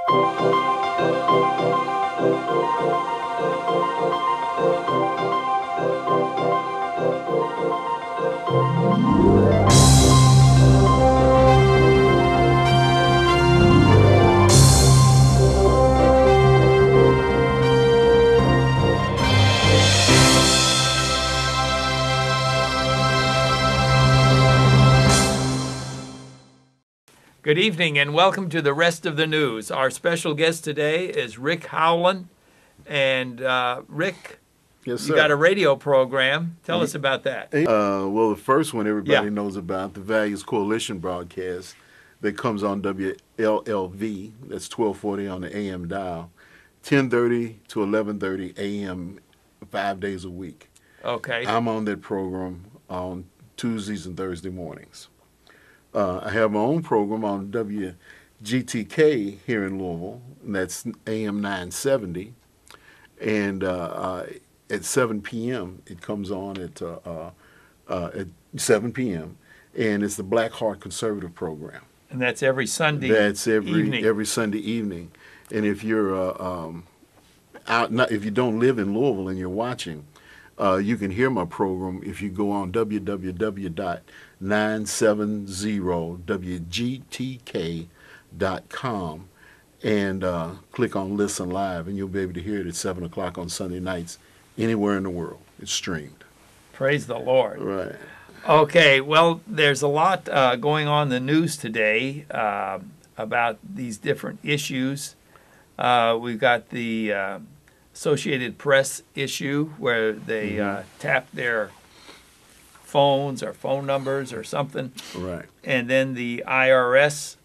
Good evening and welcome to the rest of the news. Our special guest today is Rick Howland. And Rick, yes, sir. You got a radio program. Tell us about that. Well, the first one everybody knows about, the Values Coalition broadcast that comes on WLLV. That's 1240 on the AM dial, 10:30 to 11:30 AM, 5 days a week. Okay. I'm on that program on Tuesdays and Thursday mornings. I have my own program on WGTK here in Louisville, and that's AM 970. And at 7 p.m., it comes on at 7 p.m., and it's the Black Heart Conservative program. And that's every Sunday evening. Every Sunday evening. And if you're if you don't live in Louisville and you're watching, you can hear my program if you go on www.970wgtk.com and click on Listen Live, and you'll be able to hear it at 7 o'clock on Sunday nights anywhere in the world. It's streamed. Praise the Lord. Right. Okay, well, there's a lot going on in the news today about these different issues. We've got the Associated Press issue where they tap their phones or phone numbers or something. Right. And then the IRS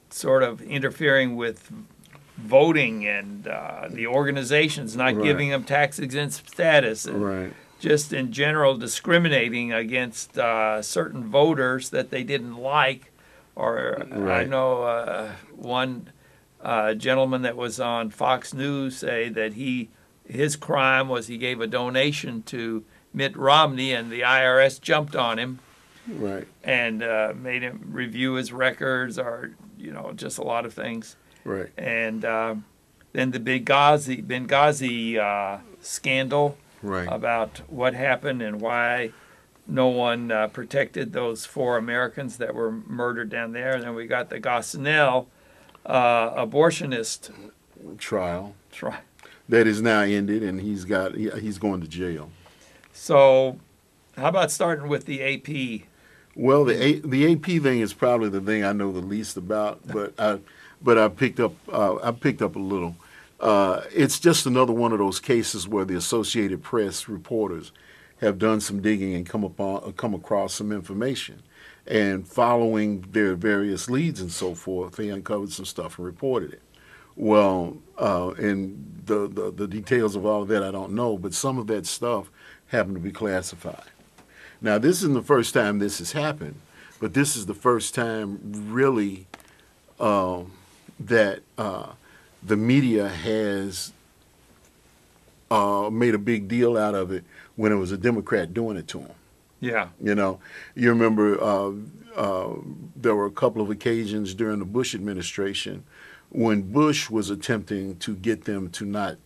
sort of interfering with voting and the organizations not giving them tax-exempt status. And just in general discriminating against certain voters that they didn't like. Or I know one gentleman that was on Fox News say that his crime was he gave a donation to Mitt Romney and the IRS jumped on him and made him review his records or, just a lot of things. Right. And then the Benghazi scandal about what happened and why no one protected those 4 Americans that were murdered down there. And then we got the Gosnell abortionist trial that is now ended, and he's going to jail. So, how about starting with the AP? Well, the AP thing is probably the thing I know the least about, but I picked up a little. It's just another one of those cases where the Associated Press reporters have done some digging and come across some information. And following their various leads and so forth, they uncovered some stuff and reported it. Well, and the details of all of that I don't know, but some of that stuff happened to be classified. Now, this isn't the first time this has happened, but this is the first time really that the media has made a big deal out of it when it was a Democrat doing it to them. Yeah. You remember there were a couple of occasions during the Bush administration when Bush was attempting to get them to not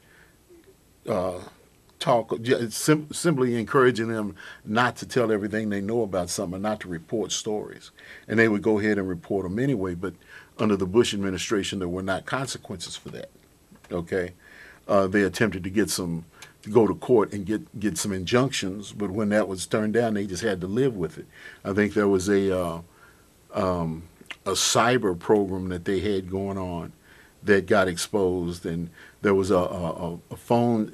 talk, simply encouraging them not to tell everything they know about something, not to report stories. And they would go ahead and report them anyway, but under the Bush administration, there were not consequences for that. Okay? They attempted to go to court and get some injunctions, but when that was turned down, they just had to live with it. I think there was a cyber program that they had going on that got exposed, and there was a phone.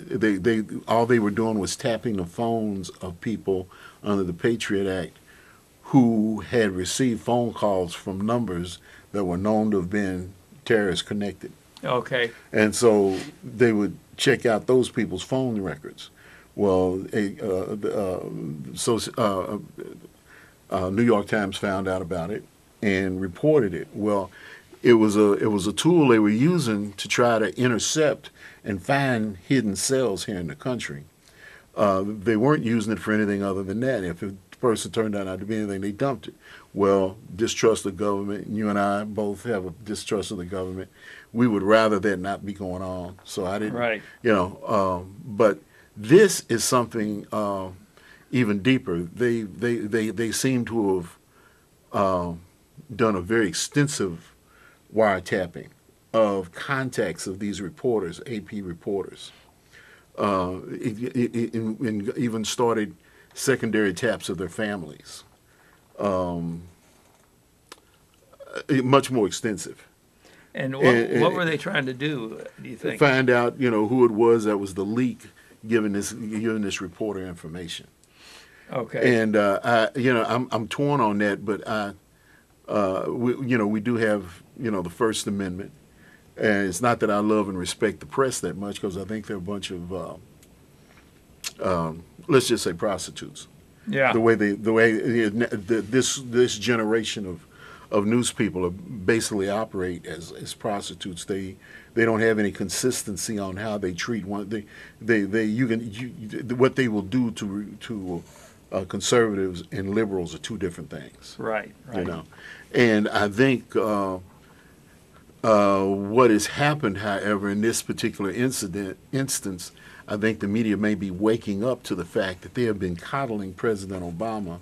All they were doing was tapping the phones of people under the Patriot Act who had received phone calls from numbers that were known to have been terrorist connected. Okay. And so they would check out those people's phone records. Well, New York Times found out about it and reported it. Well, it was a tool they were using to try to intercept and find hidden cells here in the country. They weren't using it for anything other than that. If it person turned out not to be anything. They dumped it. Well, distrust of government. You and I both have a distrust of the government. We would rather that not be going on. So I didn't, Right. but this is something even deeper. They seem to have done a very extensive wiretapping of contacts of these reporters, AP reporters. And even started secondary taps of their families. Much more extensive. And what were they trying to do you think? Find out, who it was that was the leak giving this reporter information. Okay. And I'm torn on that, but we do have the First Amendment, and it's not that I love and respect the press that much, because I think they're a bunch of let's just say prostitutes. Yeah. This generation of news people basically operate as prostitutes. They don't have any consistency on how they treat one. What they will do to conservatives and liberals are two different things. Right. And I think what has happened, however, in this particular instance, I think the media may be waking up to the fact that they have been coddling President Obama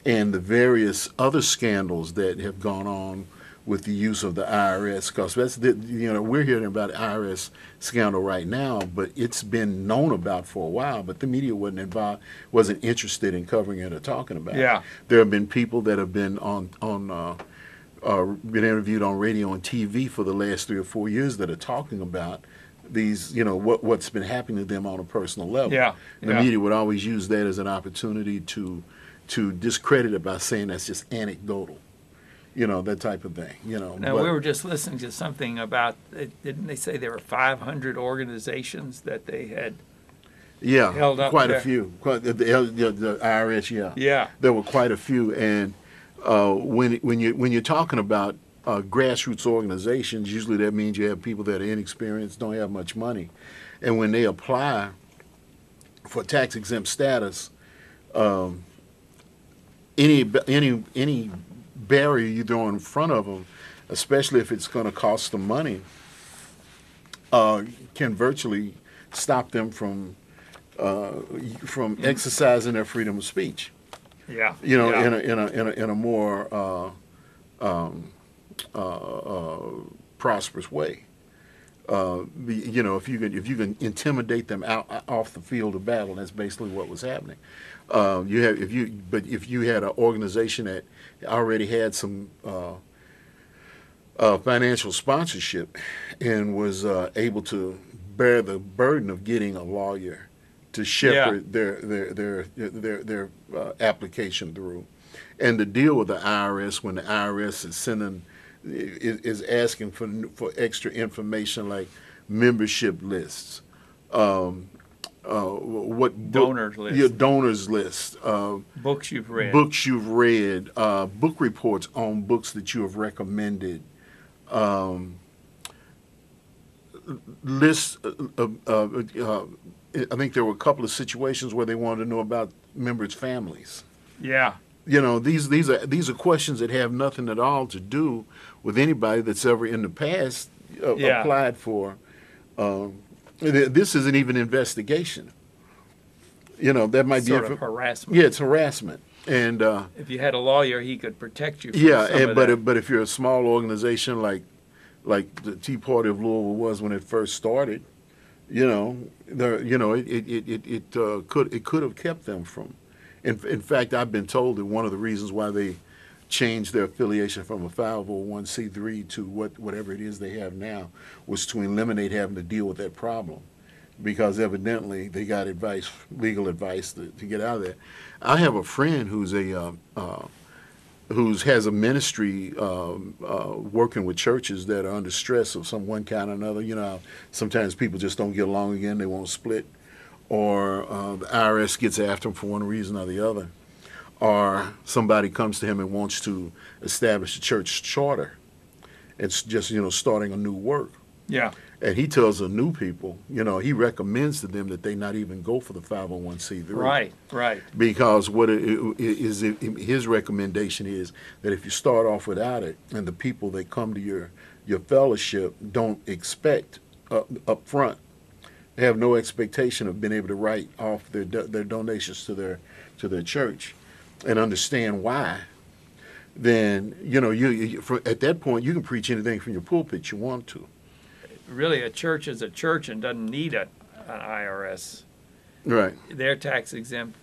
and the various other scandals that have gone on with the use of the IRS. Because we're hearing about the IRS scandal right now, but it's been known about for a while. But the media wasn't interested in covering it or talking about it. Yeah. There have been people that have been been interviewed on radio and TV for the last 3 or 4 years that are talking about these, what's been happening to them on a personal level. Yeah. And the media would always use that as an opportunity to discredit it by saying that's just anecdotal, that type of thing. Now, we were just listening to something about, didn't they say there were 500 organizations that they had held up quite there? a few. The IRS, yeah. Yeah. There were quite a few. And when you're talking about grassroots organizations, usually that means you have people that are inexperienced, don't have much money. And when they apply for tax-exempt status, any barrier you throw in front of them, especially if it's going to cost them money, can virtually stop them from exercising their freedom of speech. Yeah. In a more prosperous way. If you can intimidate them off the field of battle, that's basically what was happening. If you had an organization that already had some financial sponsorship and was able to bear the burden of getting a lawyer to shepherd their application through, and to deal with the IRS when the IRS is asking for extra information like membership lists, donors list, your donors list, books you've read, book reports on books that you have recommended, lists. I think there were a couple of situations where they wanted to know about members' families. Yeah. These are questions that have nothing at all to do with anybody that's ever in the past applied for. This isn't even investigation. That might be sort of harassment. Yeah, it's harassment. And if you had a lawyer, he could protect you. From but if you're a small organization like the Tea Party of Louisville was when it first started, it could have kept them from. In fact, I've been told that one of the reasons why they changed their affiliation from a 501c3 to whatever it is they have now was to eliminate having to deal with that problem, because evidently they got legal advice to get out of there. I have a friend who's has a ministry working with churches that are under stress of one kind or another. Sometimes people just don't get along again; they won't split, or the IRS gets after them for one reason or the other, or somebody comes to him and wants to establish a church charter. It's just starting a new work, Yeah. And he tells the new people, he recommends to them that they not even go for the 501c3. Right, right. Because what his recommendation is that if you start off without it, and the people that come to your fellowship don't expect up front, they have no expectation of being able to write off their donations to their church, and understand why. Then at that point you can preach anything from your pulpit you want to. Really, a church is a church and doesn't need an IRS. Right. They're tax exempt.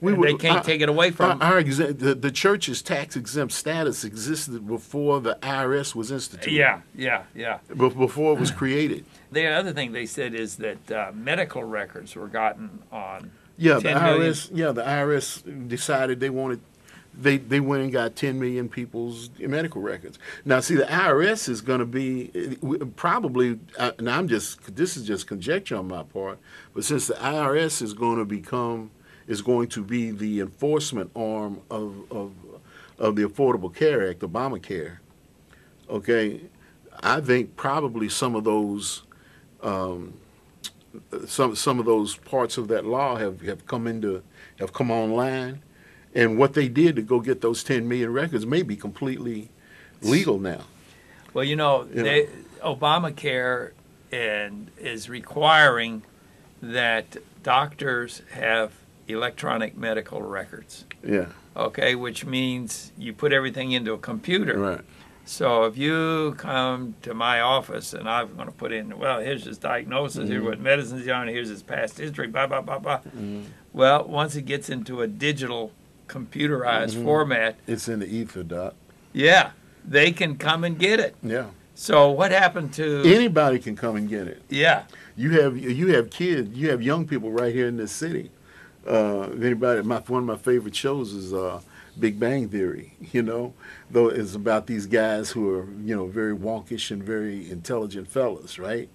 They can't take it away from them. The church's tax exempt status existed before the IRS was instituted. Yeah. Before it was created. The other thing they said is that medical records were gotten on. Yeah, the IRS. Yeah, the IRS decided they wanted. They went and got 10 million people's medical records. Now, see, the IRS is going to be probably, and this is just conjecture on my part, but since the IRS is going to be the enforcement arm of the Affordable Care Act, Obamacare, okay, I think probably some of those some of those parts of that law have come online. And what they did to go get those 10 million records may be completely legal now. Well, Obamacare is requiring that doctors have electronic medical records. Yeah. Okay, which means you put everything into a computer. Right. So if you come to my office and I'm going to put in, well, here's his diagnosis, here's what medicines he's on, here's his past history, blah, blah, blah, blah. Well, once it gets into a digital computerized format. It's in the ether, Doc. Yeah, they can come and get it. Yeah. So what happened to... Anybody can come and get it. Yeah. You have kids, you have young people right here in this city. One of my favorite shows is Big Bang Theory, though it's about these guys who are, very wonkish and very intelligent fellas, right?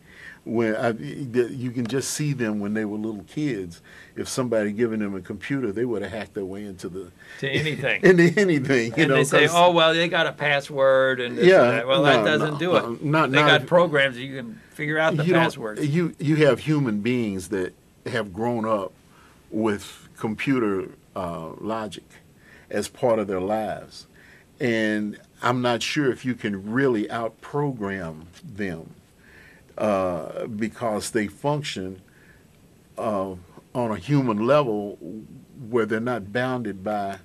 You can just see them when they were little kids. If somebody given them a computer, they would have hacked their way into anything. Into anything, and they say, "Oh well, they got a password and this and that." Well, that doesn't do it. They got programs that you can figure out the passwords. You have human beings that have grown up with computer logic as part of their lives, and I'm not sure if you can really out-program them. Because they function on a human level where they're not bounded by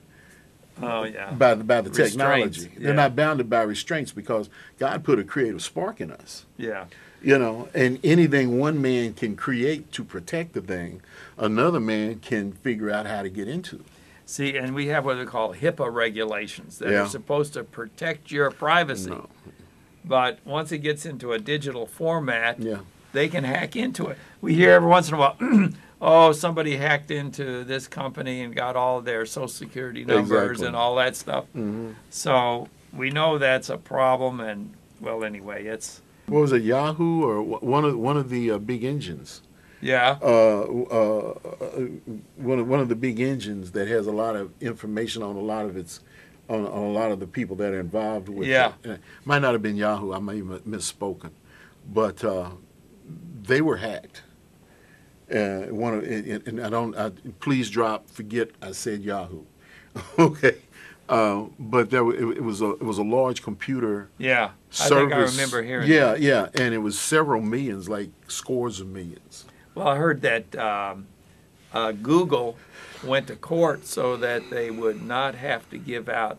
the technology. Yeah. They're not bounded by restraints because God put a creative spark in us. Yeah. And anything one man can create to protect the thing, another man can figure out how to get into. See, and we have what they call HIPAA regulations that are supposed to protect your privacy. No. But once it gets into a digital format, they can hack into it. We hear every once in a while, oh, somebody hacked into this company and got all their Social Security numbers and all that stuff. So we know that's a problem. And, well, anyway, it's... What was it, Yahoo or one of the big engines? Yeah. One of the big engines that has a lot of information on a lot of its... On a lot of the people that are involved with it. It might not have been Yahoo, I may have misspoken, but they were hacked. Please forget I said Yahoo. Okay. But it was a large computer service. I think I remember hearing that. Yeah, and it was several millions, like scores of millions. Well, I heard that Google went to court so that they would not have to give out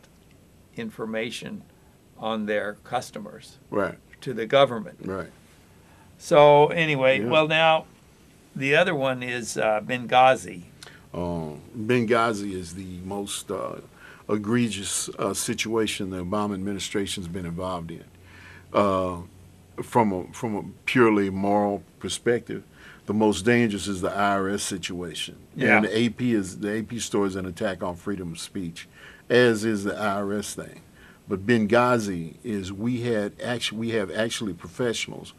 information on their customers to the government. Right. So anyway, well now the other one is Benghazi. Benghazi is the most egregious situation the Obama administration's been involved in. From a purely moral perspective, the most dangerous is the IRS situation. Yeah. And the AP story is an attack on freedom of speech, as is the IRS thing. But Benghazi is we have actually professionals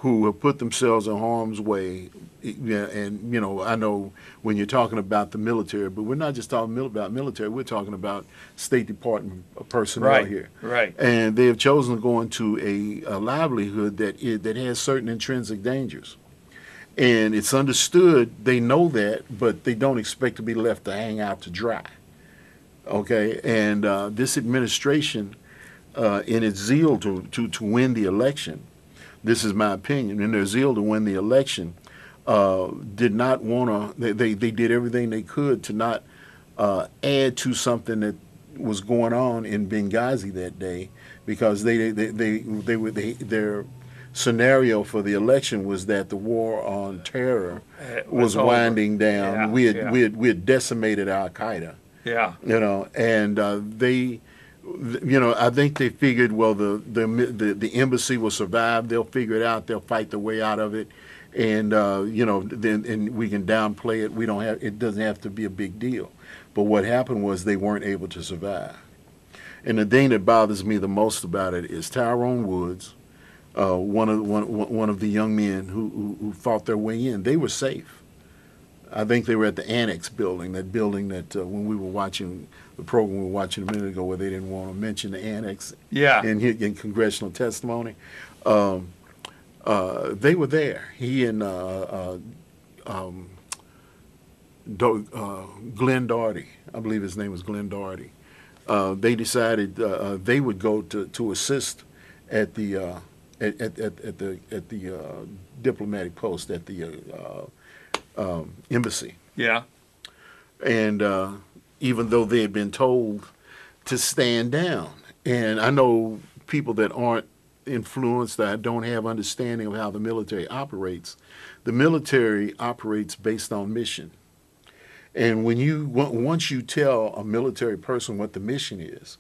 who have put themselves in harm's way. Yeah, and I know when you're talking about the military, but we're not just talking about military. We're talking about State Department personnel here, right? And they have chosen to go into a livelihood that has certain intrinsic dangers, and it's understood. They know that, but they don't expect to be left to hang out to dry. Okay, and this administration, in its zeal to win the election, this is my opinion, in their zeal to win the election, did not want to. They did everything they could to not add to something that was going on in Benghazi that day, because their scenario for the election was that the war on terror was winding down. Yeah, we had decimated Al Qaeda. Yeah. And I think they figured, well, the embassy will survive. They'll figure it out. They'll fight their way out of it, and then we can downplay it. It doesn't have to be a big deal. But what happened was they weren't able to survive. And the thing that bothers me the most about it is Tyrone Woods, one of the young men who fought their way in. They were safe. I think they were at the Annex building, that when we were watching the program we were watching a minute ago, where they didn't want to mention the Annex in congressional testimony. They were there. He and Glenn Doherty, I believe his name was Glenn Doherty. They decided they would go to assist at the diplomatic post, at the embassy. Yeah. And even though they had been told to stand down, and I know people that aren't influenced, that don't have understanding of how the military operates. The military operates based on mission. And once you tell a military person what the mission is,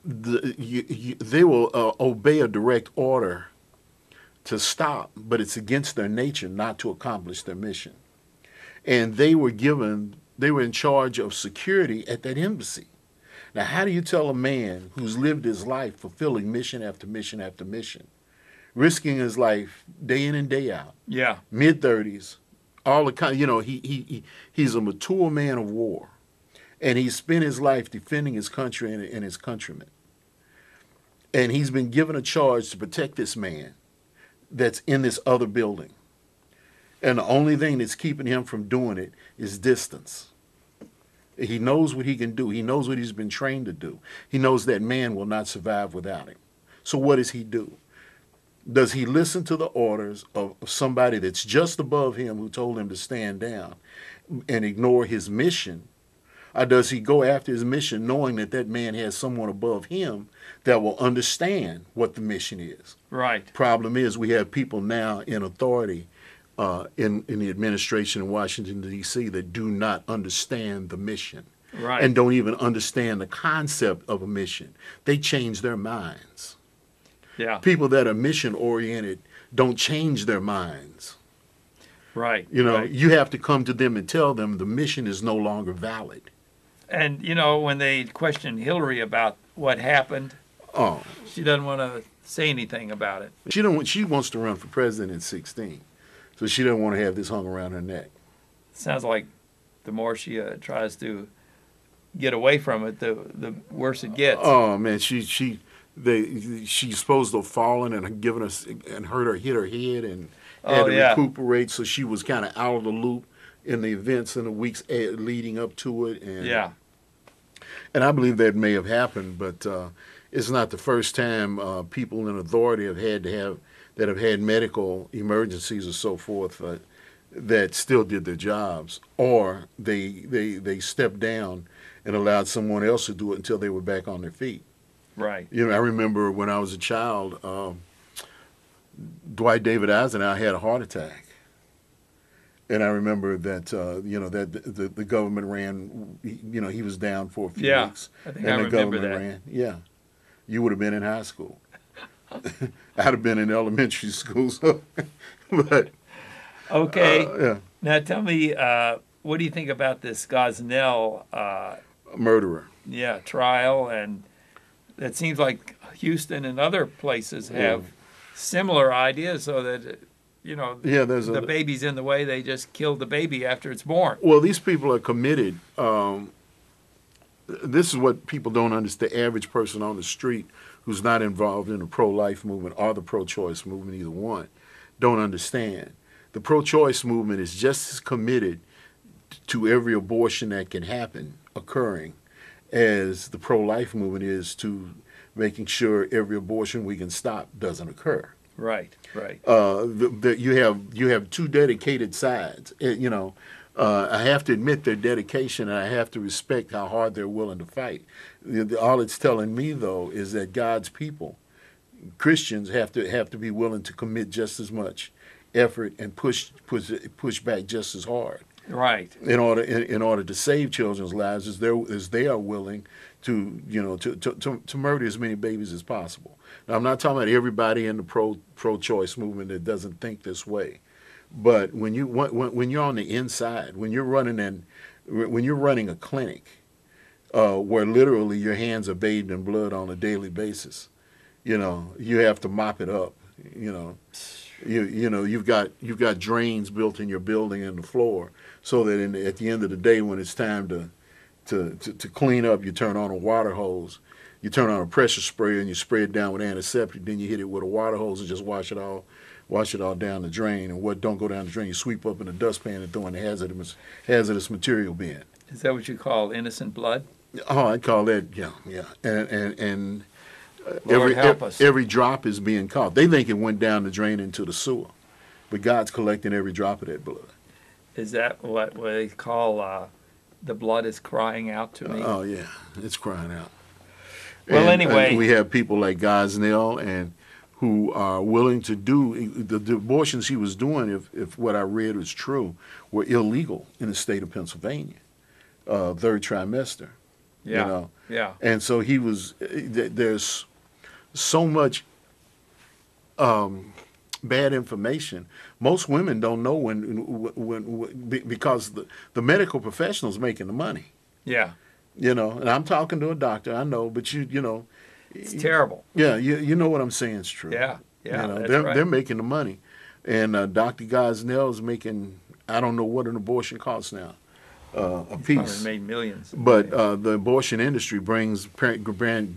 they will obey a direct order to stop, but it's against their nature not to accomplish their mission. And they were in charge of security at that embassy. Now, how do you tell a man who's lived his life fulfilling mission after mission after mission, risking his life day in and day out, mid-30s, all the kind, he's a mature man of war, and he's spent his life defending his country and his countrymen. And he's been given a charge to protect this man that's in this other building. And the only thing that's keeping him from doing it is distance. He knows what he can do. He knows what he's been trained to do. He knows that man will not survive without him. So what does he do? Does he listen to the orders of somebody that's just above him who told him to stand down and ignore his mission? Or does he go after his mission knowing that that man has someone above him that will understand what the mission is? Right. Problem is, we have people now in authority in the administration in Washington, D.C. that do not understand the mission. Right. And don't even understand the concept of a mission. They change their minds. Yeah. People that are mission-oriented don't change their minds. Right. You have to come to them and tell them the mission is no longer valid. And, when they questioned Hillary about what happened, she doesn't want to say anything about it. She wants to run for president in 2016, so she doesn't want to have this hung around her neck. Sounds like the more she tries to get away from it, the worse it gets. Oh man, she's supposed to have fallen and hit her head and had to recuperate. So she was kind of out of the loop in the events in the weeks leading up to it. And I believe that may have happened, but it's not the first time people in authority have had medical emergencies or so forth that still did their jobs, or they stepped down and allowed someone else to do it until they were back on their feet. Right. I remember when I was a child, Dwight David Eisenhower had a heart attack. And I remember that, that the government ran, he was down for a few weeks. I think I remember that. Ran. Yeah. You would have been in high school. I'd have been in elementary school. So, but okay. Now tell me, what do you think about this Gosnell murderer? Trial, and it seems like Houston and other places have similar idea, so that there's the baby's in the way. They just kill the baby after it's born. Well, these people are committed. This is what people don't understand. The average person on the street who's not involved in the pro-life movement or the pro-choice movement, either one, don't understand. The pro-choice movement is just as committed to every abortion that can happen occurring as the pro-life movement is to making sure every abortion we can stop doesn't occur. Right, right. You have two dedicated sides. I have to admit their dedication, and I have to respect how hard they're willing to fight. All it's telling me, though, is that God's people, Christians, have to be willing to commit just as much effort and push back just as hard. Right. In order to save children's lives, as they are willing to murder as many babies as possible. Now, I'm not talking about everybody in the pro-choice movement that doesn't think this way, but when you're on the inside, when you're running a clinic where literally your hands are bathed in blood on a daily basis, you have to mop it up. You've got drains built in your building and the floor, so that at the end of the day, when it's time to clean up, you turn on a water hose, you turn on a pressure sprayer, and you spray it down with antiseptic. Then you hit it with a water hose and just wash it all down the drain. And what don't go down the drain, you sweep up in the dustpan and throw in the hazardous material bin. Is that what you call innocent blood? Oh, I'd call that, yeah. And Lord help us. Every drop is being caught. They think it went down the drain into the sewer, but God's collecting every drop of that blood. Is that what they call the blood is crying out to me? Oh, yeah, it's crying out. Well, anyway. We have people like Gosnell and who are willing to do the abortions he was doing, if what I read was true, were illegal in the state of Pennsylvania, third trimester. Yeah, yeah. And so there's so much bad information. Most women don't know because the medical professional's making the money. Yeah. And I'm talking to a doctor, I know, but it's terrible. Yeah, you know what I'm saying is true. Yeah, yeah, they're making the money. And Dr. Gosnell is making, I don't know what an abortion costs now, a piece. Probably made millions. But the abortion industry brings Planned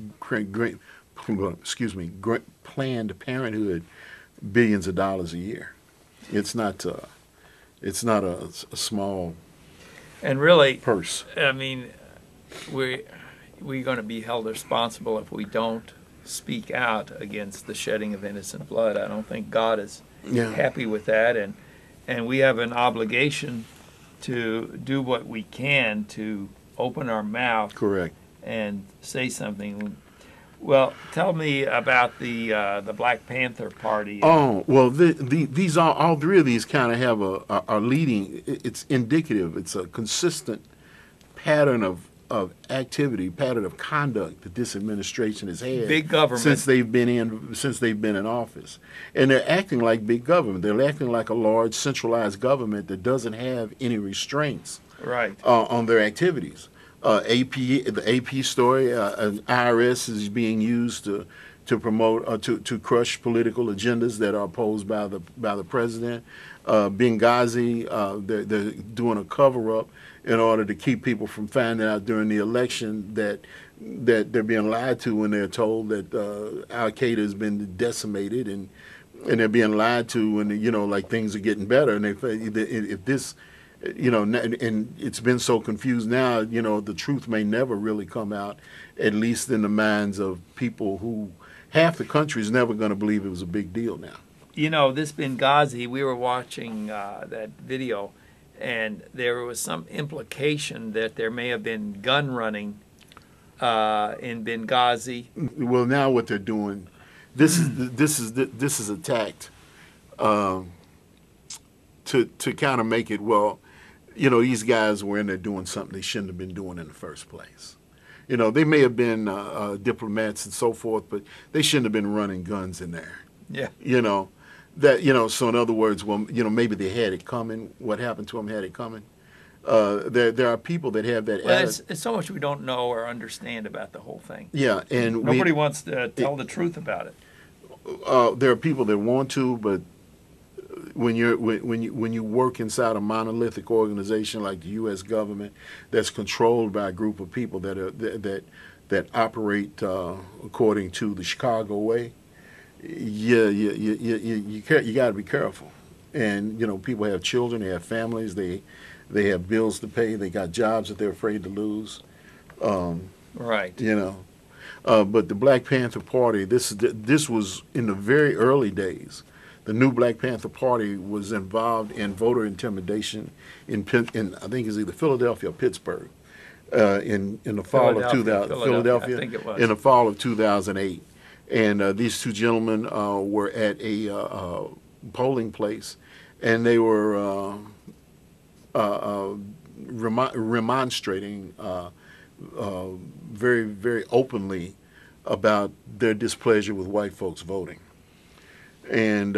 Parenthood billions of dollars a year. It's not a small and really purse. I mean, we're going to be held responsible if we don't speak out against the shedding of innocent blood. I don't think God is happy with that, and we have an obligation to do what we can to open our mouth. Correct. And say something. Well, tell me about the Black Panther Party. Oh, well, these all three of these kind of have are leading. It's indicative. It's a consistent pattern of activity, pattern of conduct that this administration has had. Big government since they've been in office, and they're acting like big government. They're acting like a large centralized government that doesn't have any restraints on their activities. The AP story, IRS is being used to promote to crush political agendas that are opposed by the president. Benghazi, they're doing a cover up in order to keep people from finding out during the election that they're being lied to when they're told that Al Qaeda has been decimated, and they're being lied to when like things are getting better, and if this. And it's been so confused now, the truth may never really come out, at least in the minds of people who half the country is never going to believe it was a big deal now. This Benghazi, we were watching that video, and there was some implication that there may have been gun running in Benghazi. Well, now what they're doing, this is attacked to kind of make it, these guys were in there doing something they shouldn't have been doing in the first place. They may have been diplomats and so forth, but they shouldn't have been running guns in there. Yeah. So in other words, maybe they had it coming. What happened to them had it coming. There are people that have that. Well, it's so much we don't know or understand about the whole thing. Yeah, and nobody wants to tell the truth about it. there are people that want to, but when you work inside a monolithic organization like the U.S. government that's controlled by a group of people that operate according to the Chicago way, you got to be careful. And people have children, they have families, they have bills to pay, they got jobs that they're afraid to lose. Right. But the Black Panther Party, this was in the very early days. The new Black Panther Party was involved in voter intimidation in I think it's either Philadelphia or Pittsburgh in the fall of 2000. Philadelphia, I think it was. In the fall of 2008, and these two gentlemen were at a polling place, and they were remonstrating very, very openly about their displeasure with white folks voting. And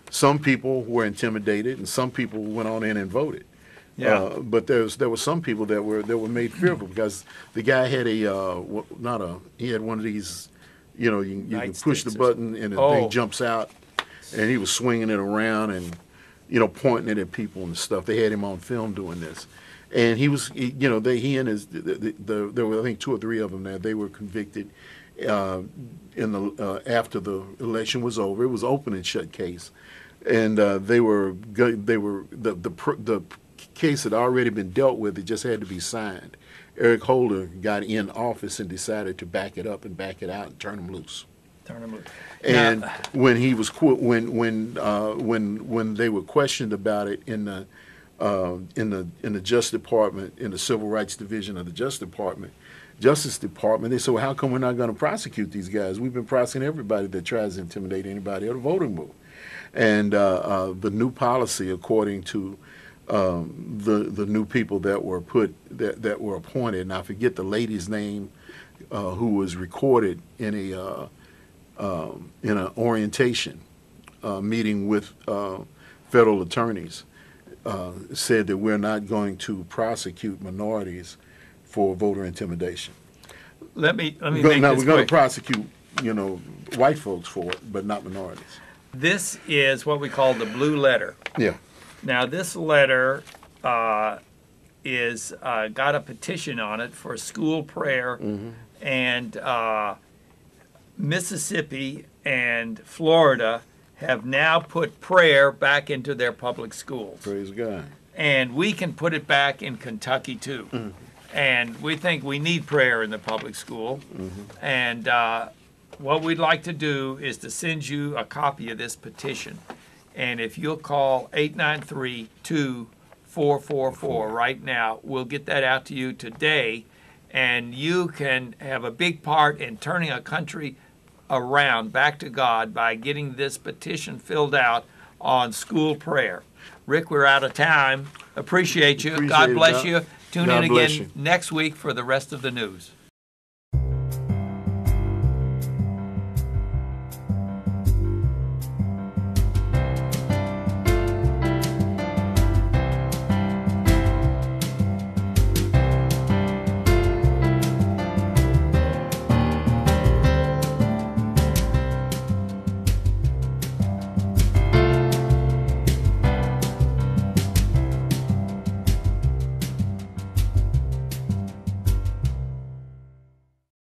some people were intimidated, and some people went on in and voted. Yeah. But there were some people that were made fearful because the guy had he had one of these, you can push the button and the thing jumps out, and he was swinging it around and pointing it at people and stuff. They had him on film doing this. And he was, he and his, there were I think 2 or 3 of them there. They were convicted after the election was over. It was open and shut case, and the case had already been dealt with. It just had to be signed. Eric Holder got in office and decided to back it up and back it out and turn them loose. And now, when he was when they were questioned about it in the Justice Department, in the Civil Rights Division of the Justice Department, they said, well, how come we're not going to prosecute these guys? We've been prosecuting everybody that tries to intimidate anybody at a voting booth. And the new policy, according to the new people that were that were appointed, and I forget the lady's name, who was recorded in an orientation meeting with federal attorneys, said that we're not going to prosecute minorities for voter intimidation. Let me make we're this going quick. to prosecute, white folks for it, but not minorities. This is what we call the blue letter. Yeah. Now, this letter is got a petition on it for school prayer, and Mississippi and Florida have now put prayer back into their public schools. Praise God. And we can put it back in Kentucky, too. And we think we need prayer in the public school. And what we'd like to do is to send you a copy of this petition. And if you'll call 893-2444 right now, we'll get that out to you today. And you can have a big part in turning a country around back to God by getting this petition filled out on school prayer. Rick, we're out of time. Appreciate you. God bless you. Tune in again next week for the rest of the news.